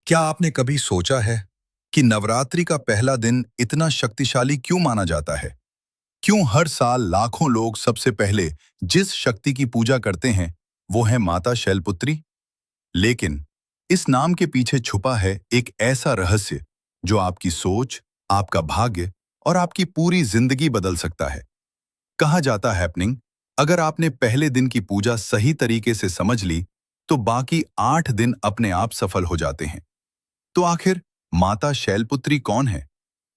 क्या आपने कभी सोचा है कि नवरात्रि का पहला दिन इतना शक्तिशाली क्यों माना जाता है? क्यों हर साल लाखों लोग सबसे पहले जिस शक्ति की पूजा करते हैं, वो है माता शैलपुत्री? लेकिन इस नाम के पीछे छुपा है एक ऐसा रहस्य जो आपकी सोच, आपका भाग्य और आपकी पूरी जिंदगी बदल सकता है। कहा जाता है हैपनिंग, अगर आपने पहले दिन की पूजा सही तरीके से समझ ली, तो बाकी 8 दिन अपने आप सफल हो जाते हैं। तो आखिर माता शैलपुत्री कौन है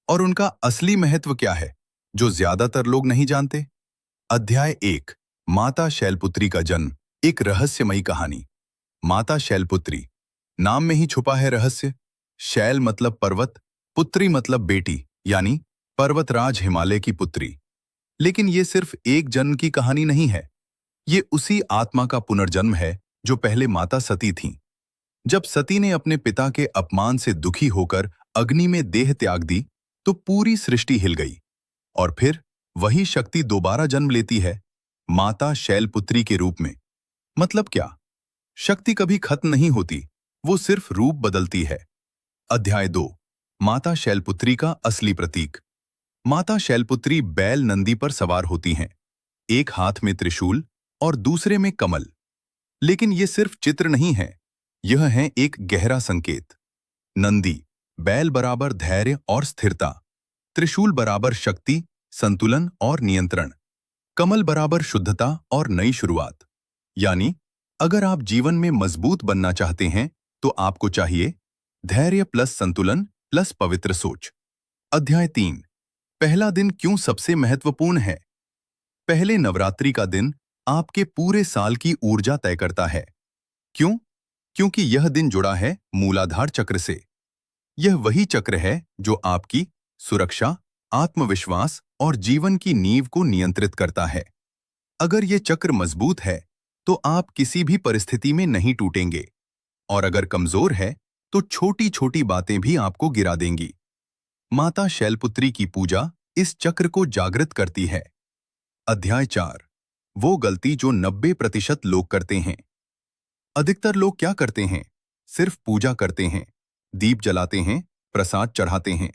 और उनका असली महत्व क्या है, जो ज्यादातर लोग नहीं जानते? अध्याय 1, माता शैलपुत्री का जन्म, एक रहस्यमयी कहानी। माता शैलपुत्री, नाम में ही छुपा है रहस्य। शैल मतलब पर्वत, पुत्री मतलब बेटी, यानी पर्वतराज हिमालय की पुत्री। लेकिन ये सिर्फ एक जन्म की कहानी नहीं है, ये उसी आत्मा का पुनर्जन्म है जो पहले माता सती थीं। जब सती ने अपने पिता के अपमान से दुखी होकर अग्नि में देह त्याग दी, तो पूरी सृष्टि हिल गई। और फिर वही शक्ति दोबारा जन्म लेती है, माता शैलपुत्री के रूप में। मतलब क्या? शक्ति कभी खत्म नहीं होती, वो सिर्फ रूप बदलती है। अध्याय 2, माता शैलपुत्री का असली प्रतीक। माता शैलपुत्री बैल नंदी पर सवार होती हैं, एक हाथ में त्रिशूल और दूसरे में कमल। लेकिन ये सिर्फ चित्र नहीं है, यह है एक गहरा संकेत। नंदी, बैल बराबर धैर्य और स्थिरता। त्रिशूल बराबर शक्ति, संतुलन और नियंत्रण। कमल बराबर शुद्धता और नई शुरुआत। यानी अगर आप जीवन में मजबूत बनना चाहते हैं, तो आपको चाहिए धैर्य प्लस संतुलन प्लस पवित्र सोच। अध्याय 3, पहला दिन क्यों सबसे महत्वपूर्ण है? पहले नवरात्रि का दिन आपके पूरे साल की ऊर्जा तय करता है। क्यों? क्योंकि यह दिन जुड़ा है मूलाधार चक्र से। यह वही चक्र है जो आपकी सुरक्षा, आत्मविश्वास और जीवन की नींव को नियंत्रित करता है। अगर यह चक्र मजबूत है, तो आप किसी भी परिस्थिति में नहीं टूटेंगे। और अगर कमजोर है, तो छोटी छोटी बातें भी आपको गिरा देंगी। माता शैलपुत्री की पूजा इस चक्र को जागृत करती है। अध्याय 4, वो गलती जो 90% लोग करते हैं। अधिकतर लोग क्या करते हैं? सिर्फ पूजा करते हैं, दीप जलाते हैं, प्रसाद चढ़ाते हैं।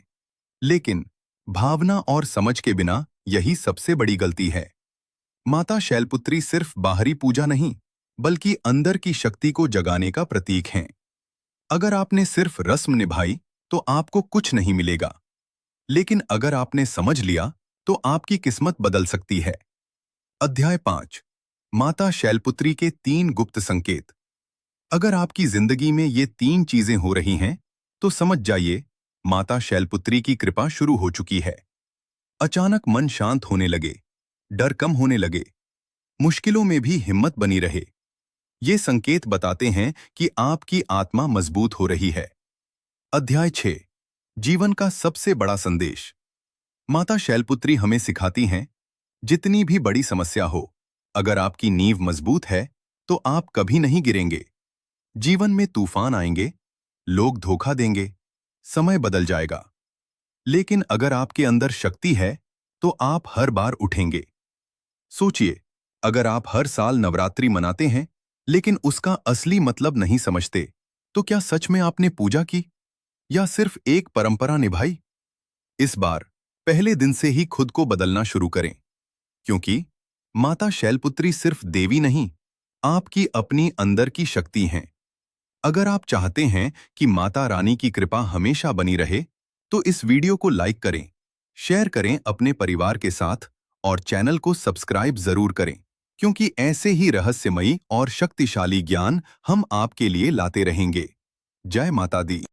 लेकिन भावना और समझ के बिना यही सबसे बड़ी गलती है। माता शैलपुत्री सिर्फ बाहरी पूजा नहीं, बल्कि अंदर की शक्ति को जगाने का प्रतीक हैं। अगर आपने सिर्फ रस्म निभाई, तो आपको कुछ नहीं मिलेगा। लेकिन अगर आपने समझ लिया, तो आपकी किस्मत बदल सकती है। अध्याय 5, माता शैलपुत्री के 3 गुप्त संकेत। अगर आपकी जिंदगी में ये 3 चीजें हो रही हैं, तो समझ जाइए माता शैलपुत्री की कृपा शुरू हो चुकी है। अचानक मन शांत होने लगे, डर कम होने लगे, मुश्किलों में भी हिम्मत बनी रहे। ये संकेत बताते हैं कि आपकी आत्मा मजबूत हो रही है। अध्याय 6, जीवन का सबसे बड़ा संदेश। माता शैलपुत्री हमें सिखाती हैं, जितनी भी बड़ी समस्या हो, अगर आपकी नींव मजबूत है, तो आप कभी नहीं गिरेंगे। जीवन में तूफान आएंगे, लोग धोखा देंगे, समय बदल जाएगा। लेकिन अगर आपके अंदर शक्ति है, तो आप हर बार उठेंगे। सोचिए, अगर आप हर साल नवरात्रि मनाते हैं, लेकिन उसका असली मतलब नहीं समझते, तो क्या सच में आपने पूजा की या सिर्फ एक परंपरा निभाई? इस बार पहले दिन से ही खुद को बदलना शुरू करें, क्योंकि माता शैलपुत्री सिर्फ देवी नहीं, आपकी अपनी अंदर की शक्ति हैं। अगर आप चाहते हैं कि माता रानी की कृपा हमेशा बनी रहे, तो इस वीडियो को लाइक करें, शेयर करें अपने परिवार के साथ और चैनल को सब्सक्राइब जरूर करें, क्योंकि ऐसे ही रहस्यमयी और शक्तिशाली ज्ञान हम आपके लिए लाते रहेंगे। जय माता दी।